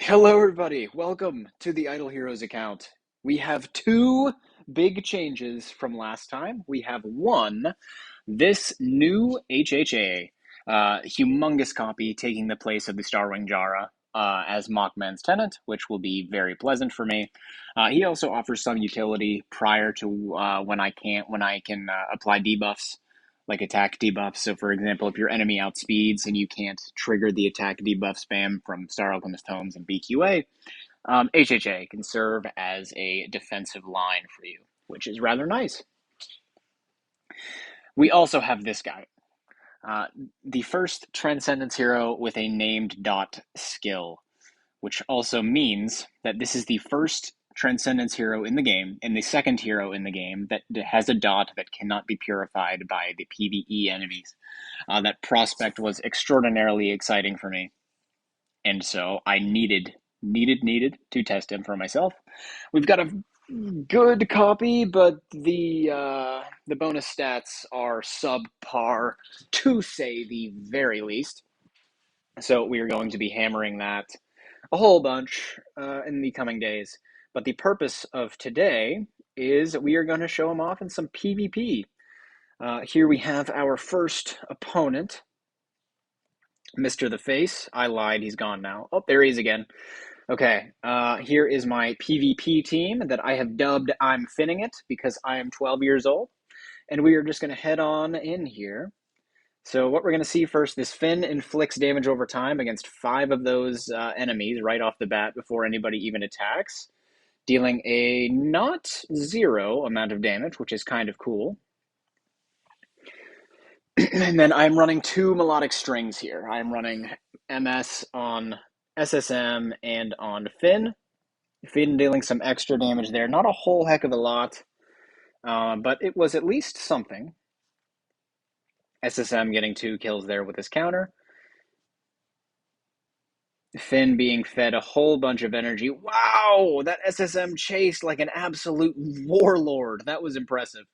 Hello, everybody. Welcome to the Idle Heroes account. We have two big changes from last time. We have one, this new HHA, humongous copy taking the place of the Starwing Jara as Mockman's Tenant, which will be very pleasant for me. He also offers some utility prior to when I can apply debuffs, like attack debuffs. So, for example, if your enemy outspeeds and you can't trigger the attack debuff spam from Star Alchemist Homes and BQA, HHA can serve as a defensive line for you, which is rather nice. We also have this guy, the first Transcendence hero with a named dot skill, which also means that this is the first Transcendence hero in the game and the second hero in the game that has a dot that cannot be purified by the PvE enemies. That prospect was extraordinarily exciting for me, and so I needed to test him for myself. We've got a good copy, but the bonus stats are subpar, to say the very least. So we are going to be hammering that a whole bunch in the coming days. But the purpose of today is we are going to show him off in some PvP. Here we have our first opponent, Mr. The Face. I lied, he's gone now. Oh, there he is again. Okay, here is my PvP team that I have dubbed I'm Finning It because I am 12 years old. And we are just going to head on in here. So what we're going to see first, this Finn inflicts damage over time against 5 of those enemies right off the bat before anybody even attacks, dealing a not zero amount of damage, which is kind of cool. And then I'm running 2 melodic strings here. I'm running MS on SSM and on Finn. Finn dealing some extra damage there. Not a whole heck of a lot, but it was at least something. SSM getting 2 kills there with his counter. Finn being fed a whole bunch of energy. Wow, that SSM chased like an absolute warlord. That was impressive.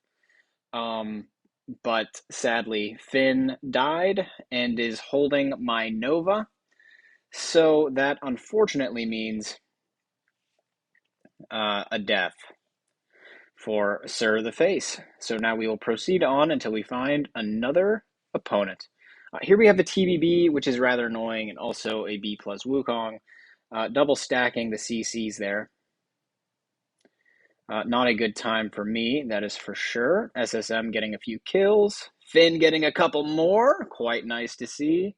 But sadly, Finn died and is holding my Nova. So that unfortunately means a death for Sir the Face. So now we will proceed on until we find another opponent. Here we have the TBB, which is rather annoying, and also a B plus Wukong. Double stacking the CCs there. Not a good time for me, that is for sure. SSM getting a few kills. Finn getting a couple more. Quite nice to see.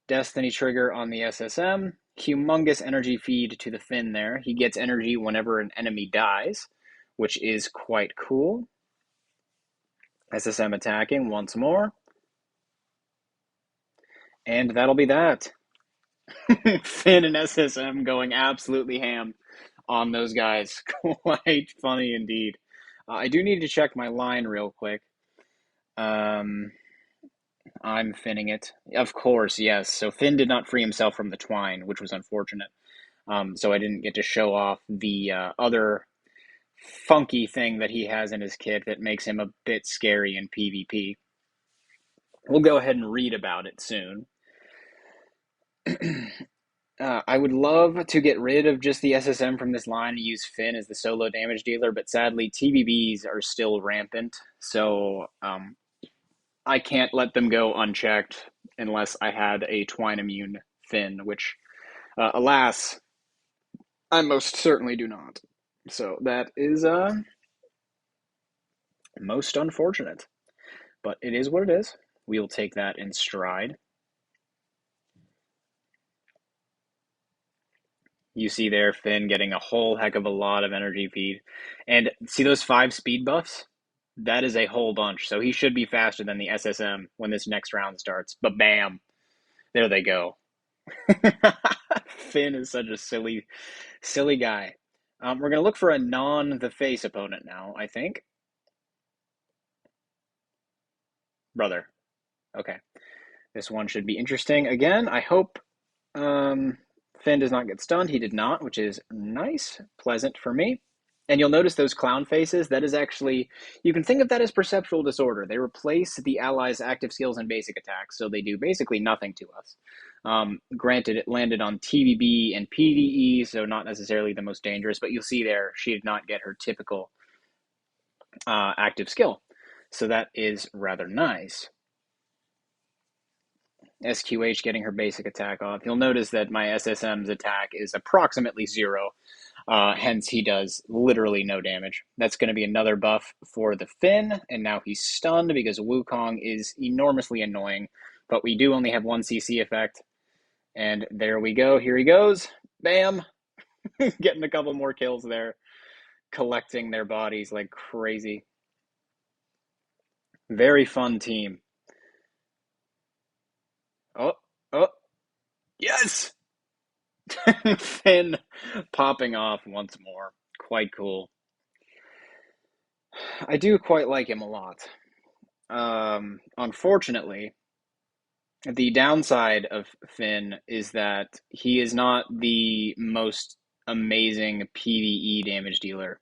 Destiny trigger on the SSM. Humongous energy feed to the Finn there. He gets energy whenever an enemy dies, which is quite cool. SSM attacking once more. And that'll be that. Finn and SSM going absolutely ham on those guys. Quite funny indeed. I do need to check my line real quick. I'm Finning it. Of course, yes. So Finn did not free himself from the twine, which was unfortunate. So I didn't get to show off the other funky thing that he has in his kit that makes him a bit scary in PvP. We'll go ahead and read about it soon. I would love to get rid of just the SSM from this line and use Finn as the solo damage dealer, but sadly TBBs are still rampant, so I can't let them go unchecked unless I had a twine immune Finn, which, alas, I most certainly do not. So that is most unfortunate, but it is what it is. We'll take that in stride. You see there Finn getting a whole heck of a lot of energy feed. And see those 5 speed buffs? That is a whole bunch. So he should be faster than the SSM when this next round starts. But bam, there they go. Finn is such a silly guy. We're going to look for a non-the face opponent now, I think. Brother. Okay. This one should be interesting. Again, I hope Finn does not get stunned. He did not, which is nice, pleasant for me. And you'll notice those clown faces. That is actually, you can think of that as perceptual disorder. They replace the allies' active skills and basic attacks, so they do basically nothing to us. Granted, it landed on TBB and PvE, so not necessarily the most dangerous, but you'll see there she did not get her typical active skill. So that is rather nice. SQH getting her basic attack off. You'll notice that my SSM's attack is approximately 0. Hence, he does literally no damage. That's going to be another buff for the Finn, and now he's stunned because Wukong is enormously annoying. But we do only have 1 CC effect. And there we go. Here he goes. Bam! Getting a couple more kills there. Collecting their bodies like crazy. Very fun team. Oh, oh, yes! Finn popping off once more. Quite cool. I do quite like him a lot. Unfortunately, the downside of Finn is that he is not the most amazing PvE damage dealer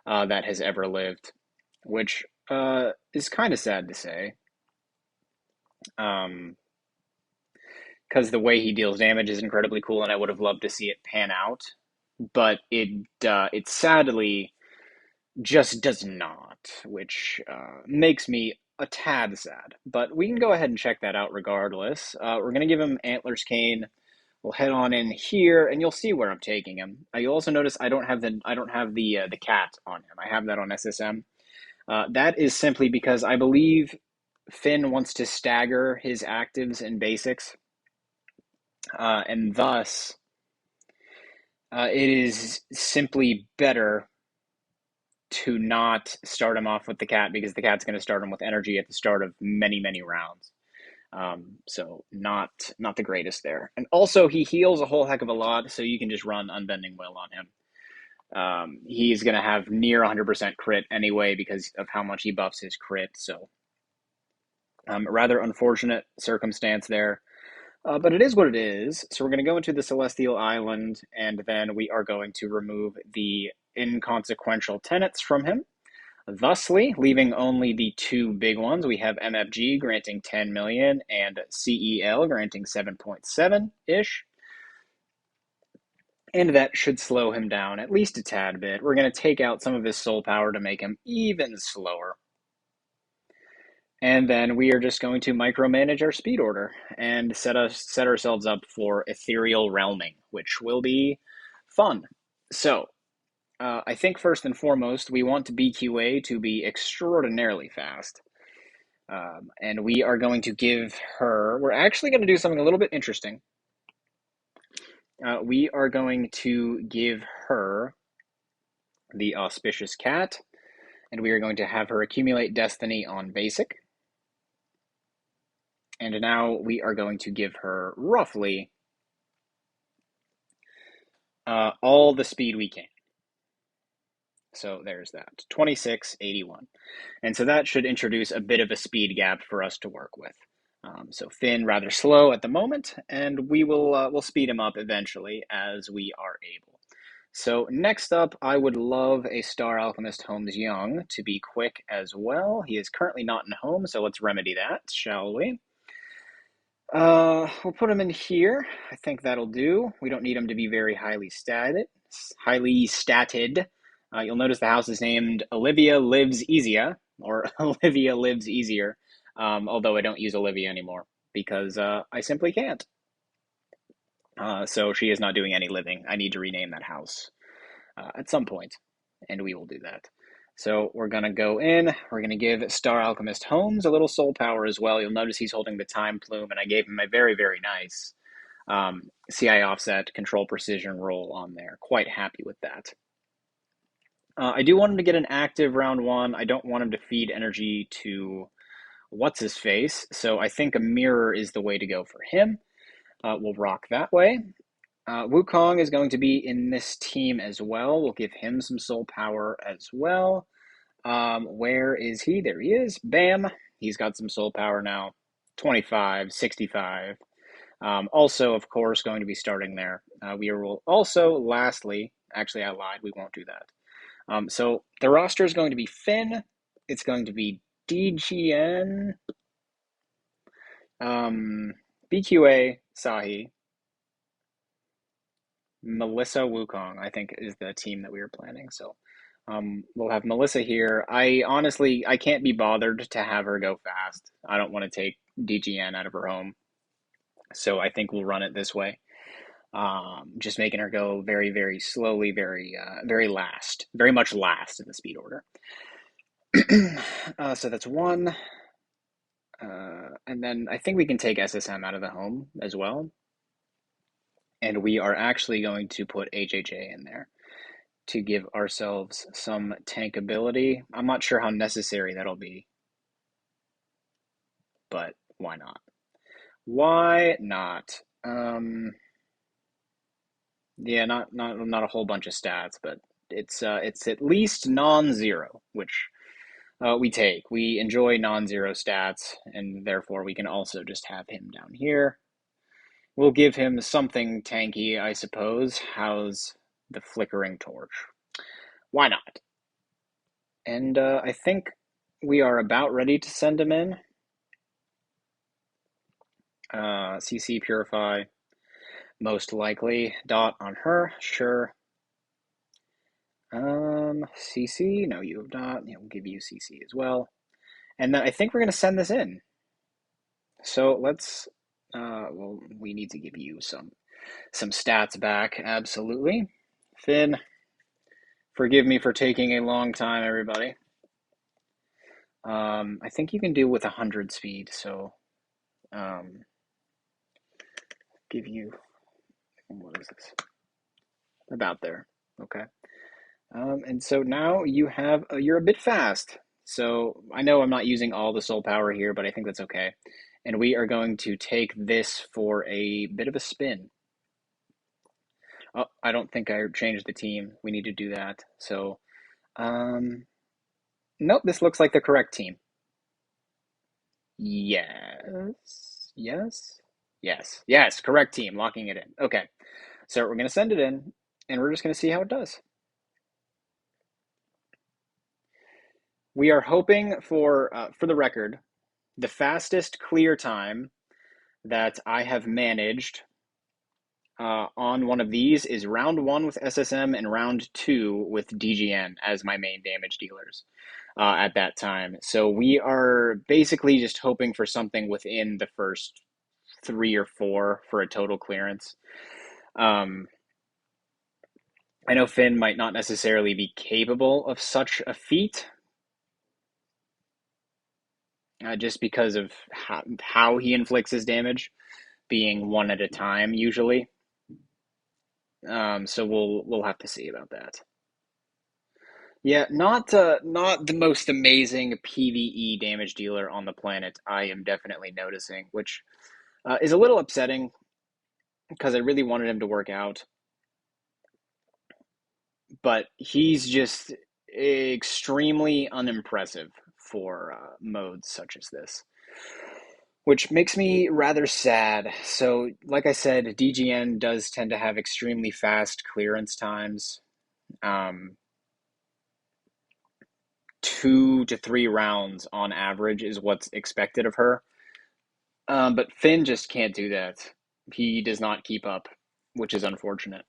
that has ever lived, which is kind of sad to say. Because the way he deals damage is incredibly cool, and I would have loved to see it pan out, but it sadly just does not, which makes me a tad sad. But we can go ahead and check that out regardless. We're gonna give him Antlers Cane. We'll head on in here, and you'll see where I'm taking him. You'll also notice I don't have the cat on him. I have that on SSM. That is simply because I believe Finn wants to stagger his actives and basics, and thus it is simply better to not start him off with the cat because the cat's going to start him with energy at the start of many rounds. So not the greatest there. And also he heals a whole heck of a lot, so you can just run Unbending Will on him. He's going to have near 100% crit anyway because of how much he buffs his crit. So rather unfortunate circumstance there. But it is what it is. So we're going to go into the Celestial Island, and then we are going to remove the inconsequential tenets from him, thusly leaving only the 2 big ones. We have MFG granting 10 million and CEL granting 7.7-ish. And that should slow him down at least a tad bit. We're going to take out some of his soul power to make him even slower. And then we are just going to micromanage our speed order and set ourselves up for ethereal realming, which will be fun. So I think first and foremost, we want BQA to be extraordinarily fast. And we are going to give her, we're actually going to do something a little bit interesting. We are going to give her the Auspicious Cat, and we are going to have her accumulate Destiny on basic. And now we are going to give her roughly all the speed we can. So there's that, 2681. And so that should introduce a bit of a speed gap for us to work with. So Finn rather slow at the moment, and we'll speed him up eventually as we are able. So next up, I would love a Star Alchemist Holmes Young to be quick as well. He is currently not in home, so let's remedy that, shall we? We'll put him in here. I think that'll do. We don't need him to be very highly statted. You'll notice the house is named Olivia Lives Easier, or Olivia Lives Easier, although I don't use Olivia anymore because I simply can't. So she is not doing any living. I need to rename that house at some point, and we will do that. So we're going to go in, we're going to give Star Alchemist Holmes a little soul power as well. You'll notice he's holding the Time Plume, and I gave him a very nice CI offset control precision roll on there. Quite happy with that. I do want him to get an active round 1. I don't want him to feed energy to what's-his-face, so I think a mirror is the way to go for him. We'll rock that way. Wukong is going to be in this team as well. We'll give him some soul power as well. Where is he? There he is. Bam. He's got some soul power now. 25, 65. Also, of course, going to be starting there. We will also, lastly, actually I lied, we won't do that. So the roster is going to be Finn. It's going to be DGN. BQA, Sahi, Melissa Wukong, I think is the team that we were planning. So we'll have Melissa here. I honestly, I can't be bothered to have her go fast. I don't want to take DGN out of her home. So I think we'll run it this way. Just making her go very, very slowly, very last, very much last in the speed order. So that's one. And then I think we can take SSM out of the home as well. And we are actually going to put HHA in there to give ourselves some tankability. I'm not sure how necessary that'll be, but why not? Why not? Yeah, not a whole bunch of stats, but it's at least non-zero, which we take. We enjoy non-zero stats, and therefore we can also just have him down here. We'll give him something tanky, I suppose. How's the flickering torch? Why not? And I think we are about ready to send him in. CC Purify, most likely. Dot on her, sure. CC, no, you have not. We'll give you CC as well. And then I think we're going to send this in. So let's, well, we need to give you some stats back, absolutely. Finn, forgive me for taking a long time, everybody. I think you can do with 100 speed, so give you, what is this? About there, okay. And so now you have, you're a bit fast. So I know I'm not using all the soul power here, but I think that's okay. And we are going to take this for a bit of a spin. Oh, I don't think I changed the team. We need to do that. So, nope, this looks like the correct team. Yes, yes, yes, yes, correct team, locking it in. Okay, so we're going to send it in, and we're just going to see how it does. We are hoping for the record, the fastest clear time that I have managed on one of these is round 1 with SSM and round 2 with DGN as my main damage dealers at that time. So we are basically just hoping for something within the first 3 or 4 for a total clearance. I know Finn might not necessarily be capable of such a feat, just because of how he inflicts his damage, being one at a time usually. So we'll have to see about that. Yeah, not the most amazing PvE damage dealer on the planet. I am definitely noticing, which is a little upsetting because I really wanted him to work out, but he's just extremely unimpressive for modes such as this, which makes me rather sad. So, like I said, DGN does tend to have extremely fast clearance times. 2 to 3 rounds on average is what's expected of her. But Finn just can't do that. He does not keep up, which is unfortunate.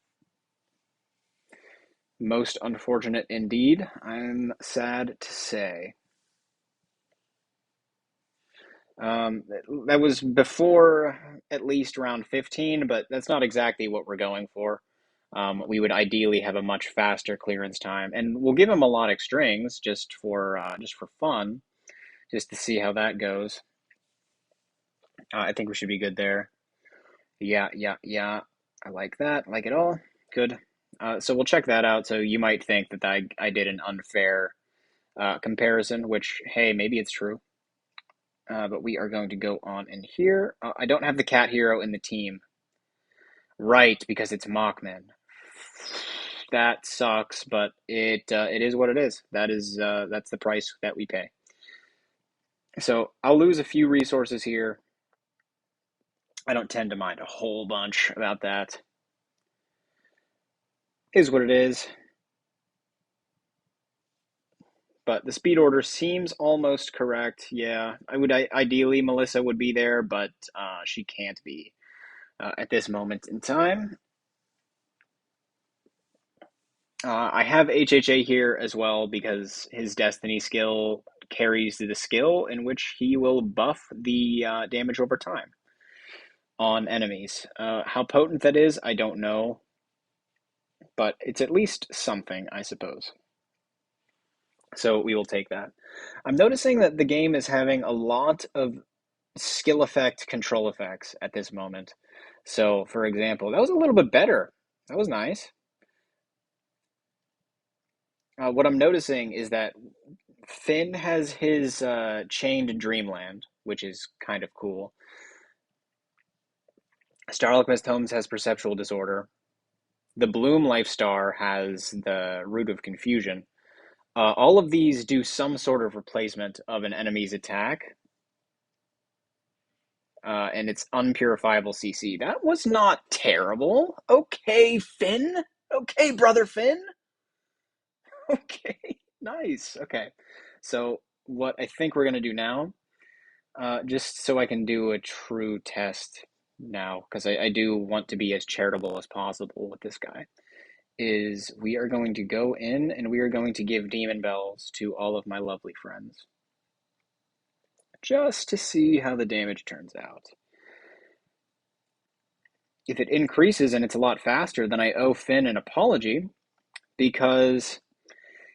Most unfortunate indeed, I'm sad to say. That was before at least round 15, but that's not exactly what we're going for. We would ideally have a much faster clearance time, and we'll give him melodic strings just for fun, just to see how that goes. I think we should be good there. Yeah, yeah, yeah. I like that. I like it all. Good. So we'll check that out. So you might think that I did an unfair comparison, which, hey, maybe it's true. But we are going to go on in here. I don't have the cat hero in the team. Right, because it's Mockman. That sucks, but it is what it is. That's the price that we pay. So I'll lose a few resources here. I don't tend to mind a whole bunch about that. Is what it is. But the speed order seems almost correct. Yeah, ideally Melissa would be there, but she can't be. at this moment in time. I have HHA here as well because his Destiny skill carries the skill in which he will buff the damage over time on enemies. How potent that is, I don't know, but it's at least something, I suppose. So we will take that. I'm noticing that the game is having a lot of skill effect control effects at this moment. So, for example, that was a little bit better. That was nice. What I'm noticing is that Finn has his chained dreamland, which is kind of cool. Star Alchemist Holmes has perceptual disorder. The Bloom Life Star has the root of confusion. All of these do some sort of replacement of an enemy's attack, and it's unpurifiable CC. That was not terrible. Okay, Finn. Okay, brother Finn. Okay, nice. Okay, so what I think we're gonna do now, just so I can do a true test now, because I do want to be as charitable as possible with this guy, is we are going to go in and we are going to give demon bells to all of my lovely friends, just to see how the damage turns out. If it increases and it's a lot faster, then I owe Finn an apology because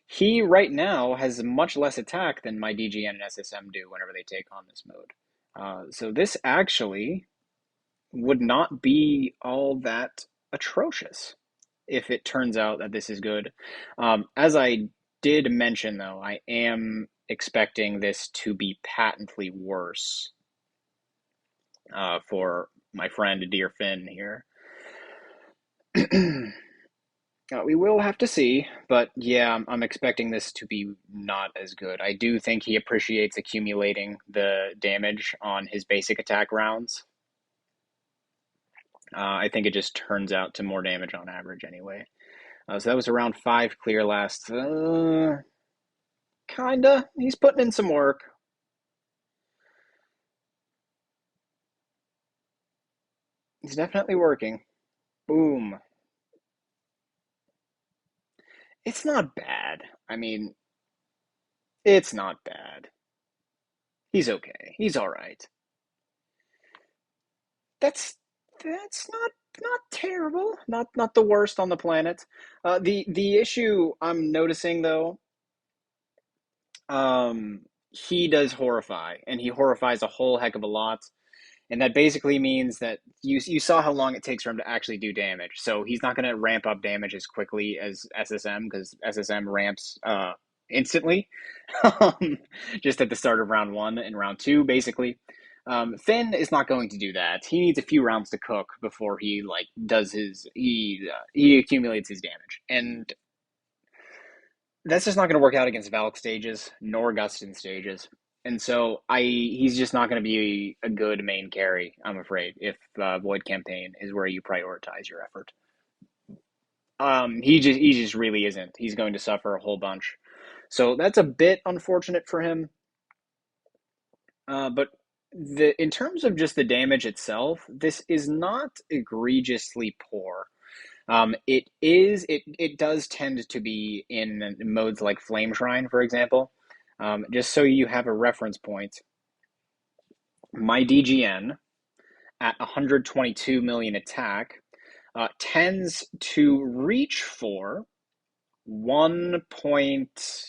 he right now has much less attack than my DGN and SSM do whenever they take on this mode. So this actually would not be all that atrocious if it turns out that this is good. As I did mention, though, I am expecting this to be patently worse for my friend Dear Finn here. We will have to see, but yeah, I'm expecting this to be not as good. I do think he appreciates accumulating the damage on his basic attack rounds. I think it just turns out to more damage on average anyway. So that was around 5 clear last. Kinda. He's putting in some work. He's definitely working. Boom. It's not bad. I mean, it's not bad. He's okay. He's all right. That's not terrible. Not the worst on the planet. The issue I'm noticing though, he does horrify, and he horrifies a whole heck of a lot. And that basically means that you saw how long it takes for him to actually do damage. So he's not going to ramp up damage as quickly as SSM because SSM ramps instantly, just at the start of round 1 and round 2, basically. Finn is not going to do that. He needs a few rounds to cook before he does he accumulates his damage, and that's just not going to work out against Valk stages nor Gustin stages. And so he's just not going to be a good main carry, I'm afraid, if Void Campaign is where you prioritize your effort. He just really isn't. He's going to suffer a whole bunch. So that's a bit unfortunate for him. But in terms of just the damage itself, this is not egregiously poor. It does tend to be in modes like Flame Shrine, for example. Just so you have a reference point, my DGN at 122 million attack tends to reach for 1 point.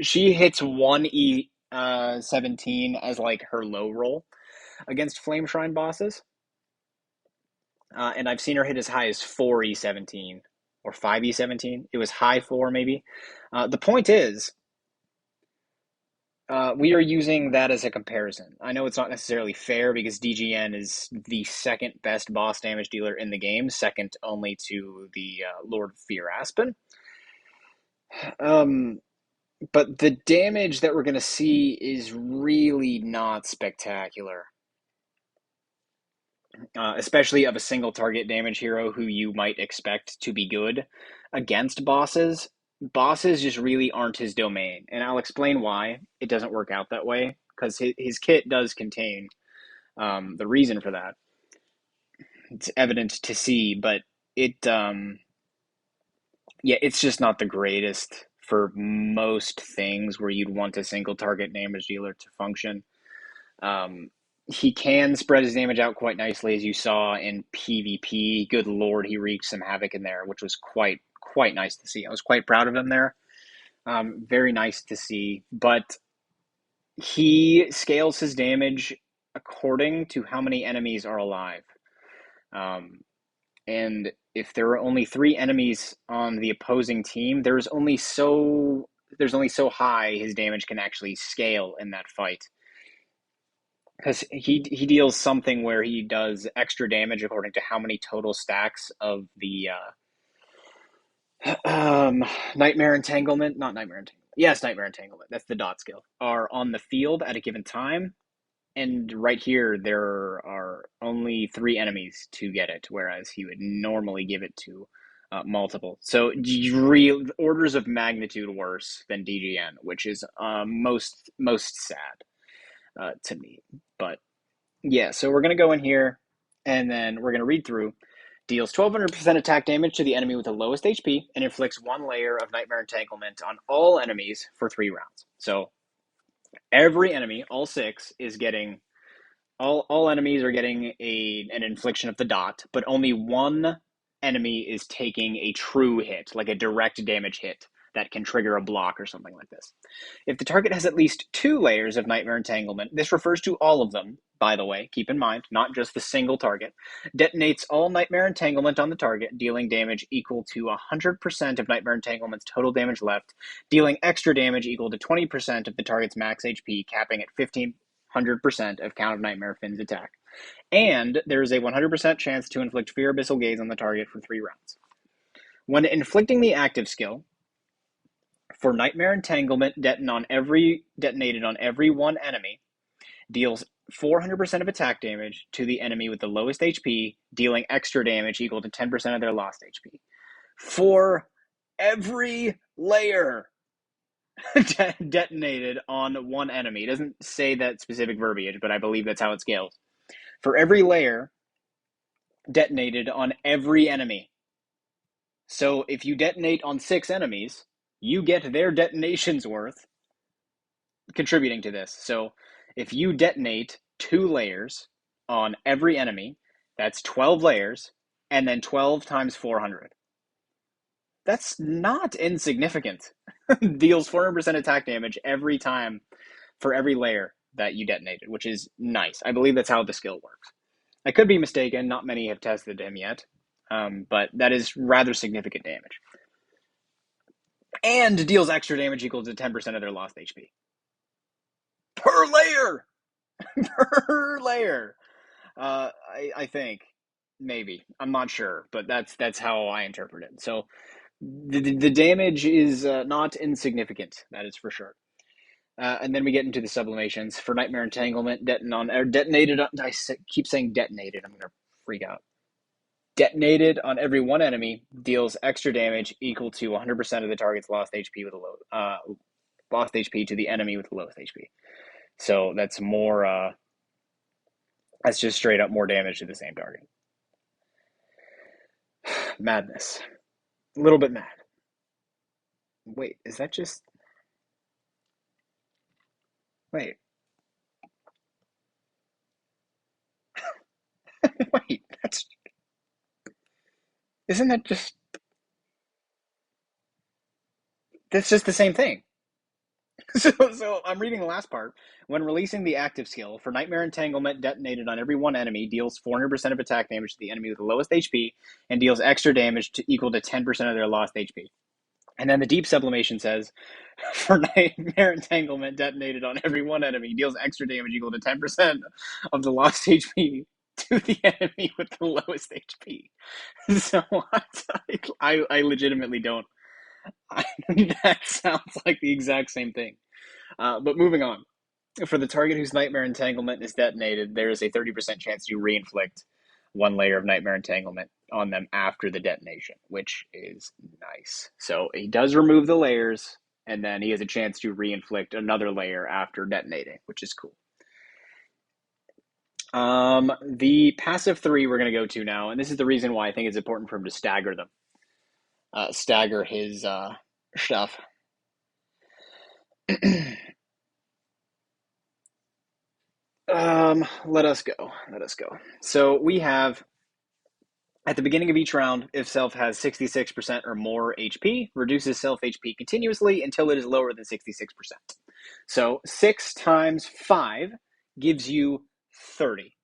She hits 1E17 as like her low roll against Flame Shrine bosses. And I've seen her hit as high as 4E17 or 5E17. It was high 4 maybe. The point is, we are using that as a comparison. I know it's not necessarily fair because DGN is the second best boss damage dealer in the game, second only to the Lord of Fear Aspen. But the damage that we're going to see is really not spectacular. Especially of a single target damage hero who you might expect to be good against bosses. Bosses just really aren't his domain, and I'll explain why it doesn't work out that way, because his kit does contain the reason for that. it's evident to see, but it yeah, it's just not the greatest for most things where you'd want a single target damage dealer to function. Um, he can spread his damage out quite nicely, as you saw in PvP. Good lord, he wreaked some havoc in there, which was quite nice to see. I was quite proud of him there. Very nice to see, but he scales his damage according to how many enemies are alive. Um, and if there are only three enemies on the opposing team, there's only so high his damage can actually scale in that fight. Because he deals something where he does extra damage according to how many total stacks of the Nightmare Entanglement, not Nightmare Entanglement. Yes, Nightmare Entanglement. That's the dot skill. Are on the field at a given time, and right here there are only three enemies to get it, whereas he would normally give it to multiple. So real orders of magnitude worse than DGN, which is most sad to me. But yeah, so we're gonna go in here, and then we're gonna read through. Deals 1200% attack damage to the enemy with the lowest HP, and inflicts one layer of Nightmare Entanglement on all enemies for 3 rounds. So every enemy, all six, is getting all enemies are getting an infliction of the dot, but only one enemy is taking a true hit, like a direct damage hit that can trigger a block or something like this. If the target has at least 2 layers of Nightmare Entanglement, this refers to all of them, by the way, keep in mind, not just the single target, detonates all Nightmare Entanglement on the target, dealing damage equal to 100% of Nightmare Entanglement's total damage left, dealing extra damage equal to 20% of the target's max HP, capping at 100% of Count of Nightmare Finn's attack. And there is a 100% chance to inflict Fear Abyssal Gaze on the target for 3 rounds. When inflicting the active skill, for Nightmare Entanglement detonated on every one enemy, deals 400% of attack damage to the enemy with the lowest HP, dealing extra damage equal to 10% of their lost HP. For every layer detonated on one enemy. It doesn't say that specific verbiage, but I believe that's how it scales. For every layer detonated on every enemy. So if you detonate on 6 enemies, you get their detonations worth contributing to this. So if you detonate 2 layers on every enemy, that's 12 layers, and then 12 times 400. That's not insignificant. Deals 400% attack damage every time for every layer that you detonated, which is nice. I believe that's how the skill works. I could be mistaken. Not many have tested him yet, but that is rather significant damage. And deals extra damage equal to 10% of their lost HP. Per layer! Per layer! I think. Maybe. I'm not sure, but that's how I interpret it. So the damage is not insignificant, that is for sure. And then we get into the sublimations. For Nightmare Entanglement, detonated. I keep saying detonated. I'm going to freak out. Detonated on every one enemy deals extra damage equal to 100% of the target's lost HP with lost HP to the enemy with the lowest HP. So that's more. That's just straight up more damage to the same target. Madness. A little bit mad. Wait, is that just? Wait. Wait. That's. Isn't that just? That's just the same thing. So I'm reading the last part. When releasing the active skill, for Nightmare Entanglement detonated on every one enemy, deals 400% of attack damage to the enemy with the lowest HP, and deals extra damage equal to 10% of their lost HP. And then the deep sublimation says, for Nightmare Entanglement detonated on every one enemy, deals extra damage equal to 10% of the lost HP to the enemy with the lowest HP. So I legitimately don't. That sounds like the exact same thing. But moving on. For the target whose Nightmare Entanglement is detonated, there is a 30% chance to re-inflict one layer of Nightmare Entanglement on them after the detonation, which is nice. So he does remove the layers, and then he has a chance to re-inflict another layer after detonating, which is cool. The passive three we're going to go to now, and this is the reason why I think it's important for him to stagger them, stagger his stuff. Let us go. Let us go. So we have at the beginning of each round, if self has 66% or more HP, reduces self HP continuously until it is lower than 66%. So 6 times 5 gives you 30.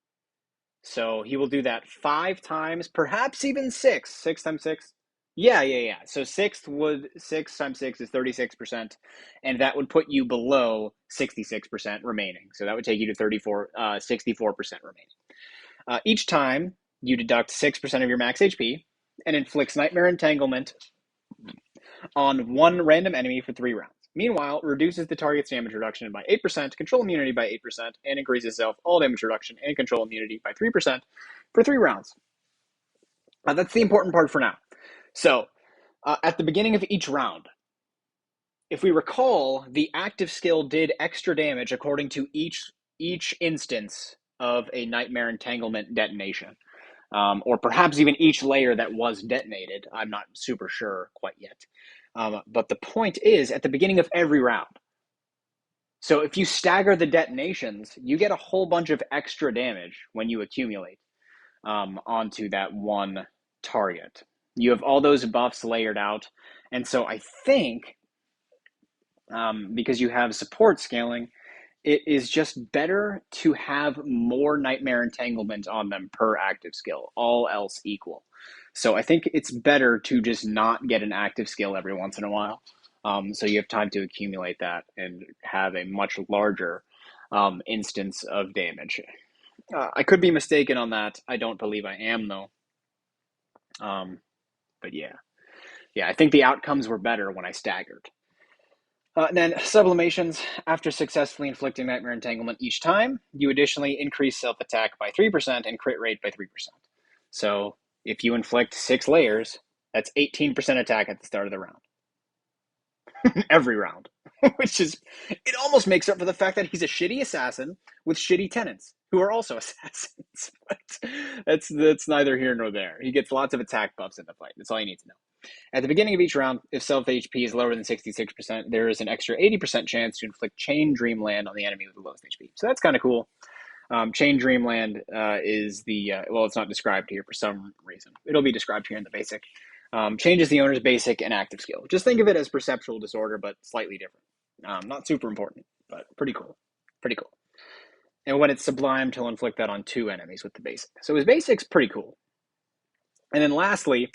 So he will do that 5 times, perhaps even 6. 6 times 6? Yeah. So 6 times 6 is 36%, and that would put you below 66% remaining. So that would take you to 64% remaining. Each time you deduct 6% of your max HP and inflicts Nightmare Entanglement on one random enemy for 3 rounds. Meanwhile, reduces the target's damage reduction by 8%, control immunity by 8%, and increases self-all damage reduction and control immunity by 3% for 3 rounds. That's the important part for now. So, at the beginning of each round, if we recall, the active skill did extra damage according to each instance of a Nightmare Entanglement detonation. Or perhaps even each layer that was detonated. I'm not super sure quite yet. But the point is, at the beginning of every round, so if you stagger the detonations, you get a whole bunch of extra damage when you accumulate onto that one target. You have all those buffs layered out. And so I think, because you have support scaling, it is just better to have more Nightmare Entanglement on them per active skill, all else equal. So I think it's better to just not get an active skill every once in a while. So you have time to accumulate that and have a much larger instance of damage. I could be mistaken on that. I don't believe I am, though. But yeah. I think the outcomes were better when I staggered. Then sublimations, after successfully inflicting Nightmare Entanglement each time, you additionally increase self-attack by 3% and crit rate by 3%. So if you inflict 6 layers, that's 18% attack at the start of the round. Every round. Which is, it almost makes up for the fact that he's a shitty assassin with shitty tenants, who are also assassins. But that's neither here nor there. He gets lots of attack buffs in the fight. That's all you need to know. At the beginning of each round, if self HP is lower than 66%, there is an extra 80% chance to inflict Chain Dreamland on the enemy with the lowest HP. So that's kind of cool. Chain Dreamland is the, well, it's not described here for some reason. It'll be described here in the basic. Changes the owner's basic and active skill. Just think of it as perceptual disorder, but slightly different. Not super important, but pretty cool. And when it's sublimed, he'll inflict that on 2 enemies with the basic. So his basic's pretty cool. And then lastly,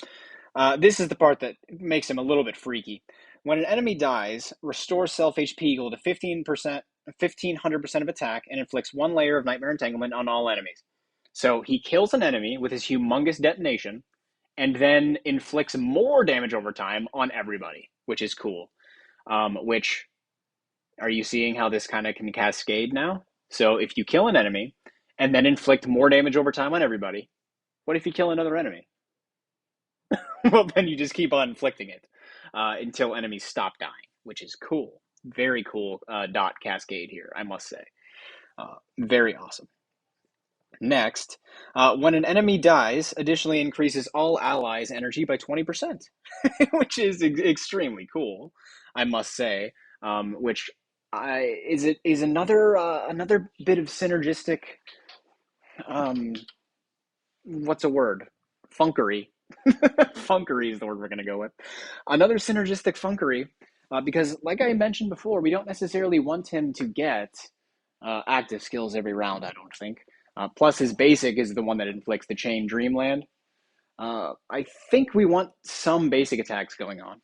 this is the part that makes him a little bit freaky. When an enemy dies, restore self HP equal to 1500% of attack and inflicts 1 layer of Nightmare Entanglement on all enemies. So he kills an enemy with his humongous detonation and then inflicts more damage over time on everybody, which is cool. Which, are you seeing how this kind of can cascade now? So if you kill an enemy and then inflict more damage over time on everybody, what if you kill another enemy? Well, then you just keep on inflicting it until enemies stop dying, which is cool. Very cool dot cascade here, I must say. Very awesome. Next, when an enemy dies, additionally increases all allies' energy by 20%, which is extremely cool, I must say. Which is another bit of synergistic. What's a word? Funkery. Funkery is the word we're going to go with. Another synergistic funkery, because like I mentioned before, we don't necessarily want him to get active skills every round, I don't think. Plus his basic is the one that inflicts the Chain Dreamland. I think we want some basic attacks going on.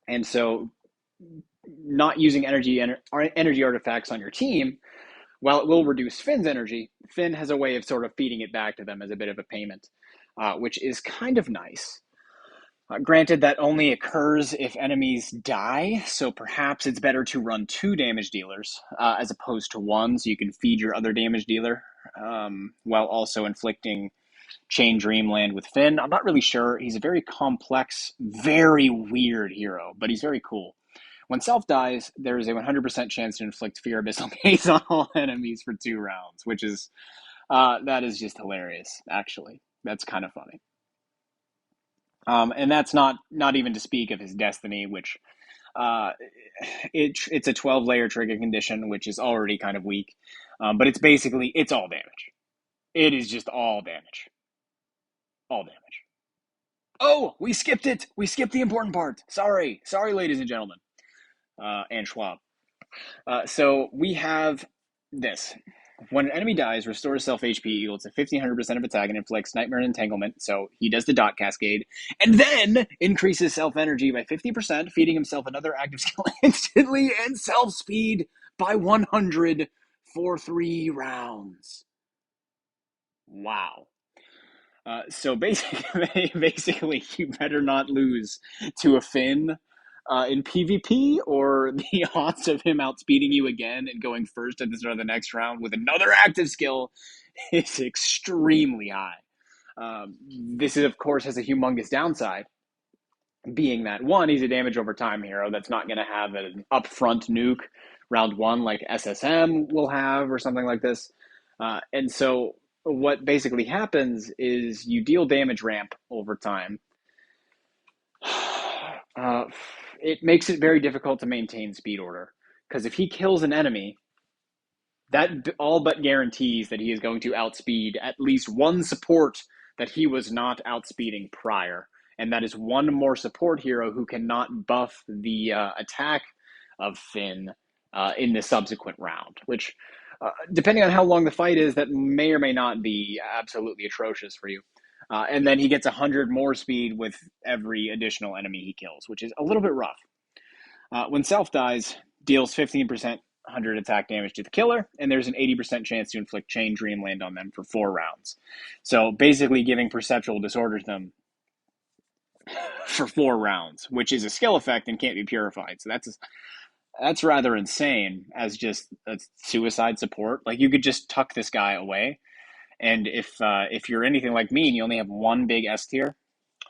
And so not using energy artifacts on your team, while it will reduce Finn's energy, Finn has a way of sort of feeding it back to them as a bit of a payment, which is kind of nice. Granted, that only occurs if enemies die, so perhaps it's better to run 2 damage dealers as opposed to 1, so you can feed your other damage dealer while also inflicting Chain Dreamland with Finn. I'm not really sure. He's a very complex, very weird hero, but he's very cool. When Self dies, there is a 100% chance to inflict Fear Abyssal Gaze on all enemies for 2 rounds, which is, that is just hilarious, actually. That's kind of funny. And that's not even to speak of his Destiny, which uh, it's a 12-layer trigger condition, which is already kind of weak. But it's all damage. It is just all damage. All damage. Oh, we skipped it. We skipped the important part. Sorry, ladies and gentlemen, and Schwab. So we have this. When an enemy dies, restores self HP equal to 1500% of attack and inflicts Nightmare and Entanglement. So he does the dot cascade, and then increases self energy by 50%, feeding himself another active skill instantly, and self speed by 100 for 3 rounds. Wow. So basically, you better not lose to a Finn in PvP, or the odds of him outspeeding you again and going first at the start of the next round with another active skill is extremely high. This is, of course, has a humongous downside, being that one, he's a damage over time hero that's not going to have an upfront nuke round one like SSM will have or something like this. And so what basically happens is you deal damage ramp over time. It makes it very difficult to maintain speed order, because if he kills an enemy, that all but guarantees that he is going to outspeed at least one support that he was not outspeeding prior. And that is one more support hero who cannot buff the attack of Finn in the subsequent round, which, depending on how long the fight is, that may or may not be absolutely atrocious for you. And then he gets 100 more speed with every additional enemy he kills, which is a little bit rough. When Self dies, deals 15% 100 attack damage to the killer, and there's an 80% chance to inflict Chain Dreamland on them for 4 rounds. So basically giving Perceptual Disorders them for 4 rounds, which is a skill effect and can't be purified. So that's rather insane as just a suicide support. Like, you could just tuck this guy away, and if you're anything like me and you only have one big S tier,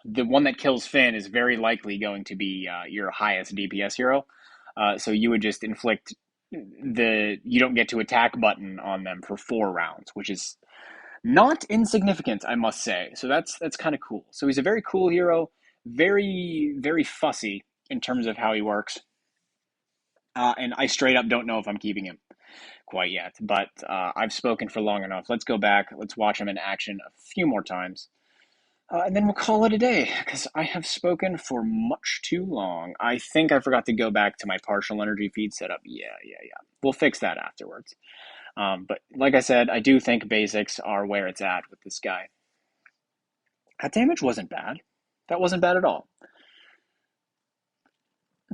the one that kills Finn is very likely going to be your highest DPS hero. So you would just inflict the you don't get to attack button on them for 4 rounds, which is not insignificant, I must say. So that's kind of cool. So he's a very cool hero, very, very fussy in terms of how he works. And I straight up don't know if I'm keeping him quite yet, but I've spoken for long enough. Let's go back. Let's watch him in action a few more times. And then we'll call it a day, because I have spoken for much too long. I think I forgot to go back to my partial energy feed setup. Yeah. We'll fix that afterwards. But like I said, I do think basics are where it's at with this guy. That damage wasn't bad. That wasn't bad at all.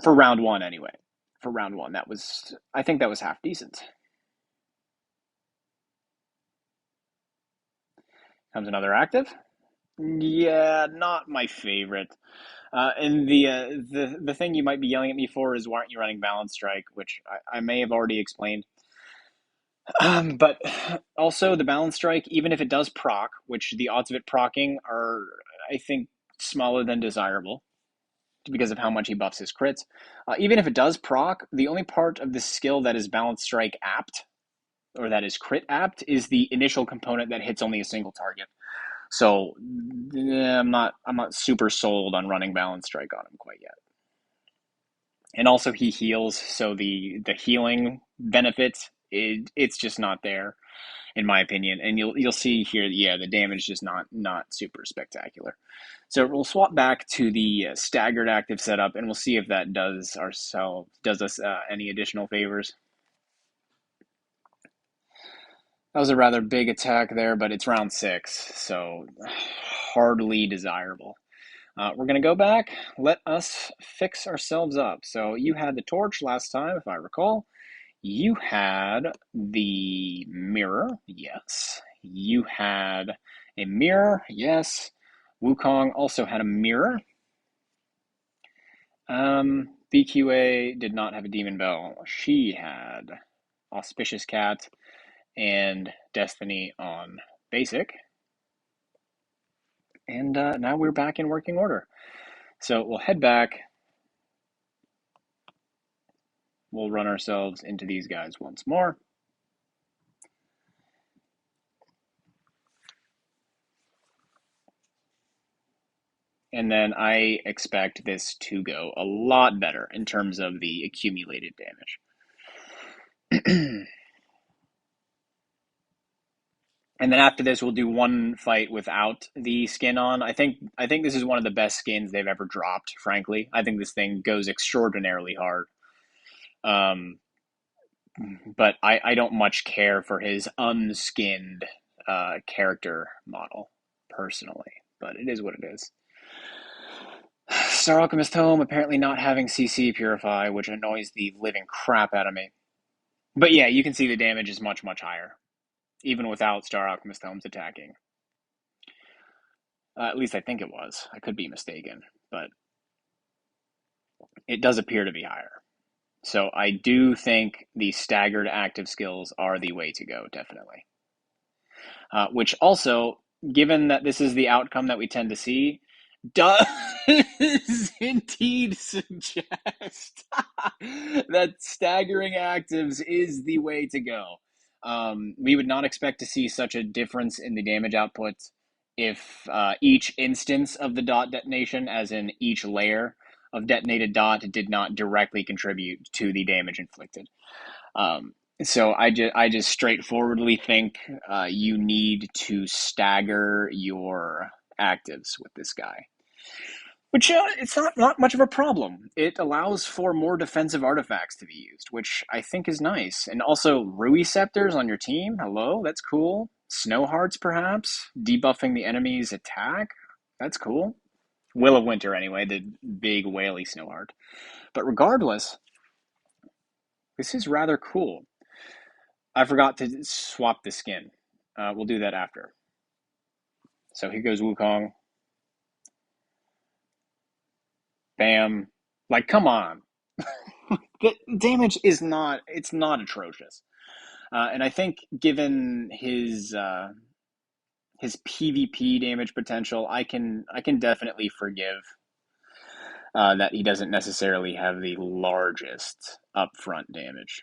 For round one, anyway. For round one, I think that was half decent. Comes another active. Yeah, not my favorite. And the thing you might be yelling at me for is, why aren't you running Balance Strike, which I may have already explained. But also the Balance Strike, even if it does proc, which the odds of it procking are, I think, smaller than desirable because of how much he buffs his crits. Even if it does proc, the only part of the skill that is Balance Strike apt, or that is crit apt, is the initial component that hits only a single target. So I'm not super sold on running Balance Strike on him quite yet. And also he heals, so the healing benefits, it's just not there, in my opinion. And you'll see here, yeah, the damage is just not super spectacular. So we'll swap back to the staggered active setup, and we'll see if that does us any additional favors. That was a rather big attack there, but it's round 6, so hardly desirable. We're going to go back. Let us fix ourselves up. So you had the torch last time, if I recall. You had the mirror, yes. You had a mirror, yes. Wukong also had a mirror. BQA did not have a demon bell. She had Auspicious Cat and Destiny on basic. And now we're back in working order. So we'll head back. we'll run ourselves into these guys once more. And then I expect this to go a lot better in terms of the accumulated damage. And then after this, we'll do one fight without the skin on. I think this is one of the best skins they've ever dropped. Frankly, I think this thing goes extraordinarily hard. Um, but I don't much care for his unskinned character model personally. But it is what it is. Star Alchemist Home apparently not having CC Purify, which annoys the living crap out of me. But yeah, you can see the damage is much, much higher, even without Star Alchemist Home's attacking. At least I think it was. I could be mistaken, but it does appear to be higher. So I do think the staggered active skills are the way to go, definitely. Which also, given that this is the outcome that we tend to see, does indeed suggest that staggering actives is the way to go. We would not expect to see such a difference in the damage output if each instance of the dot detonation, as in each layer of detonated dot, did not directly contribute to the damage inflicted. So I just straightforwardly think you need to stagger your actives with this guy. Which it's not much of a problem. It allows for more defensive artifacts to be used, which I think is nice. And also Rui Scepters on your team. Hello, that's cool. Snow Hearts, perhaps debuffing the enemy's attack. That's cool. Will of Winter, anyway, the big whaley Snow Heart. But regardless, this is rather cool. I forgot to swap the skin. We'll do that after. So here goes Wukong. Bam. Like, come on. The damage is not, it's not atrocious. And I think given his PvP damage potential, I can definitely forgive that he doesn't necessarily have the largest upfront damage.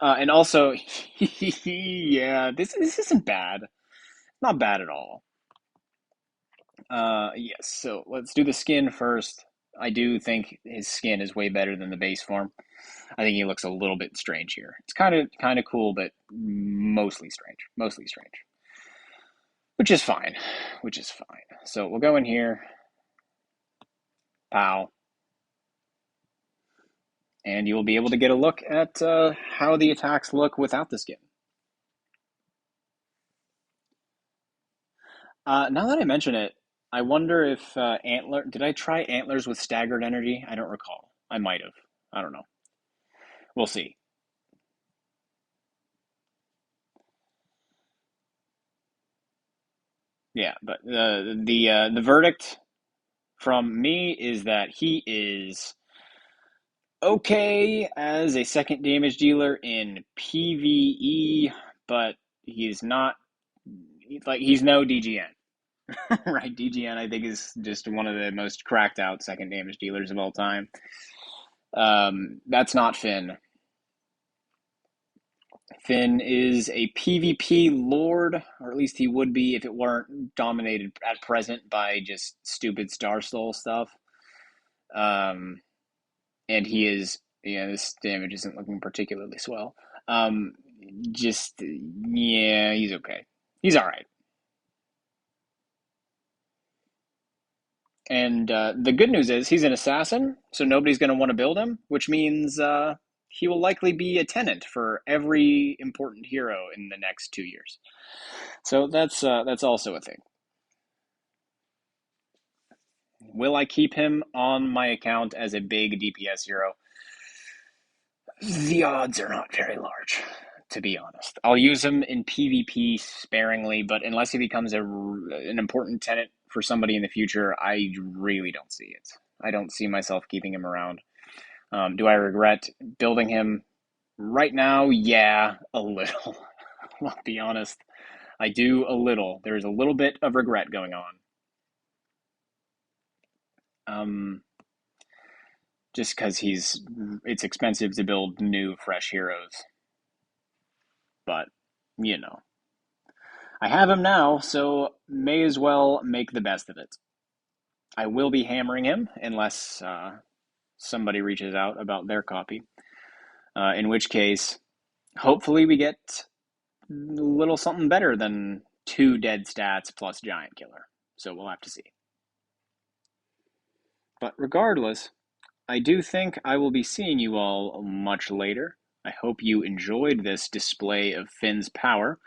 And also, yeah, this isn't bad. Not bad at all. Yes, so let's do the skin first. I do think his skin is way better than the base form. I think he looks a little bit strange here. It's kind of cool, but mostly strange. Mostly strange. Which is fine. Which is fine. So we'll go in here. Pow. And you will be able to get a look at how the attacks look without the skin. Now that I mention it, I wonder if Antler... Did I try Antlers with staggered energy? I don't recall. I might have. I don't know. We'll see. Yeah, but the verdict from me is that he is okay as a second damage dealer in PvE, but he's not he's no DGN. Right? DGN I think is just one of the most cracked out second damage dealers of all time. That's not Finn. Finn is a PvP lord, or at least he would be if it weren't dominated at present by just stupid Star Soul stuff. Um, and he is, yeah, this damage isn't looking particularly swell. Um, just, yeah, he's okay. He's all right. And the good news is he's an assassin, so nobody's going to want to build him, which means he will likely be a tenant for every important hero in the next 2 years. So that's also a thing. Will I keep him on my account as a big DPS hero? The odds are not very large, to be honest. I'll use him in PvP sparingly, but unless he becomes an important tenant for somebody in the future, I really don't see it. I don't see myself keeping him around. Do I regret building him right now? Yeah, a little. I'll be honest. I do a little. There's a little bit of regret going on. Um, just because it's expensive to build new, fresh heroes. But, you know, I have him now, so may as well make the best of it. I will be hammering him unless somebody reaches out about their copy. In which case, hopefully, we get a little something better than 2 dead stats plus Giant Killer. So we'll have to see. But regardless, I do think I will be seeing you all much later. I hope you enjoyed this display of Finn's power.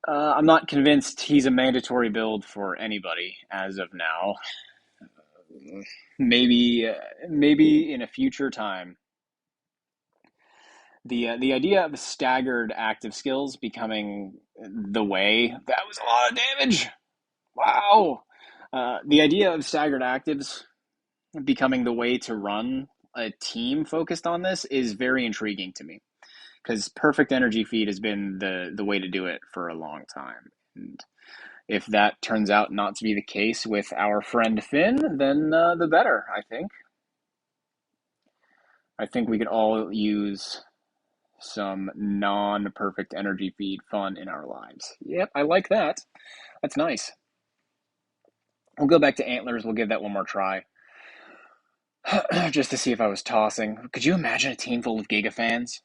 I'm not convinced he's a mandatory build for anybody as of now. Maybe in a future time. The idea of staggered active skills becoming the way, that was a lot of damage. Wow. The idea of staggered actives becoming the way to run a team focused on this is very intriguing to me, because perfect energy feed has been the way to do it for a long time. And if that turns out not to be the case with our friend Finn, then the better, I think. I think we could all use some non-perfect energy feed fun in our lives. Yep, I like that. That's nice. We'll go back to antlers. We'll give that one more try. Just to see if I was tossing. Could you imagine a team full of Giga fans?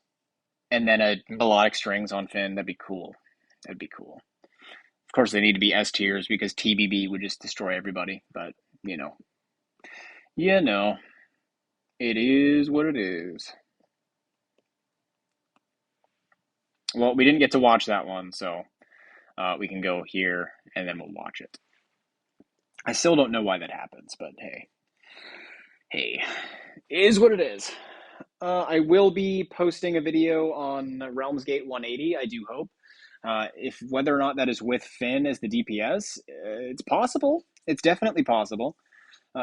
And then a melodic strings on Finn? That'd be cool. That'd be cool. Of course, they need to be S tiers because TBB would just destroy everybody. But, you know. You know. It is what it is. Well, we didn't get to watch that one, so we can go here and then we'll watch it. I still don't know why that happens, but hey. Hey, is what it is. I will be posting a video on Realmsgate 180, I do hope. If whether or not that is with Finn as the DPS, it's possible. It's definitely possible.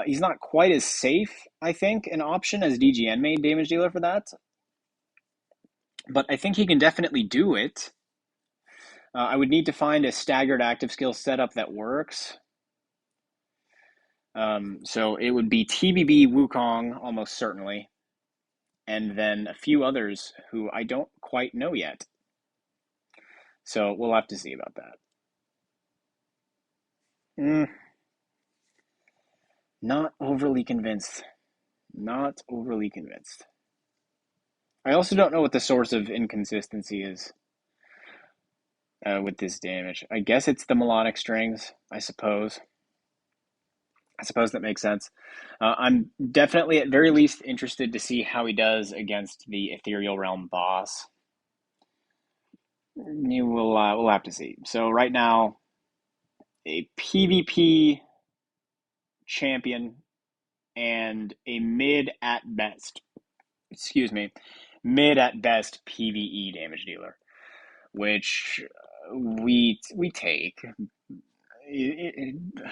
He's not quite as safe, I think, an option as DGN made damage dealer for that. But I think he can definitely do it. I would need to find a staggered active skill setup that works. So it would be TBB Wukong, almost certainly, and then a few others who I don't quite know yet. So we'll have to see about that. Not overly convinced. Not overly convinced. I also don't know what the source of inconsistency is with this damage. I guess it's the melodic strings, I suppose. I suppose that makes sense. I'm definitely, at very least, interested to see how he does against the Ethereal Realm boss. We'll have to see. So right now, a PvP champion and a mid at best PvE damage dealer, which we take.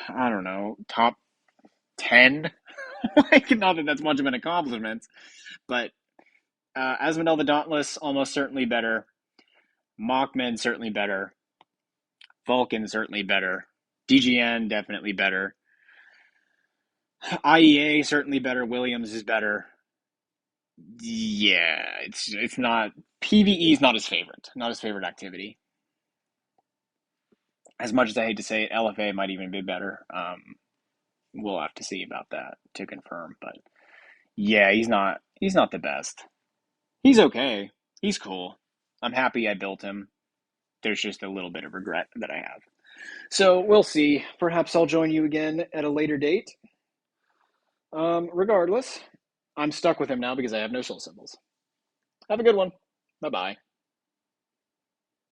I don't know, top 10. Like, not that that's much of an accomplishment, but Asmodel the Dauntless almost certainly better. Mockman certainly better. Vulcan certainly better. DGN definitely better. IEA certainly better. Williams is better. Yeah, it's not, PvE is not his favorite activity. As much as I hate to say it, LFA might even be better. We'll have to see about that to confirm. But yeah, he's not the best. He's okay. He's cool. I'm happy I built him. There's just a little bit of regret that I have. So we'll see. Perhaps I'll join you again at a later date. Regardless, I'm stuck with him now because I have no soul symbols. Have a good one. Bye-bye.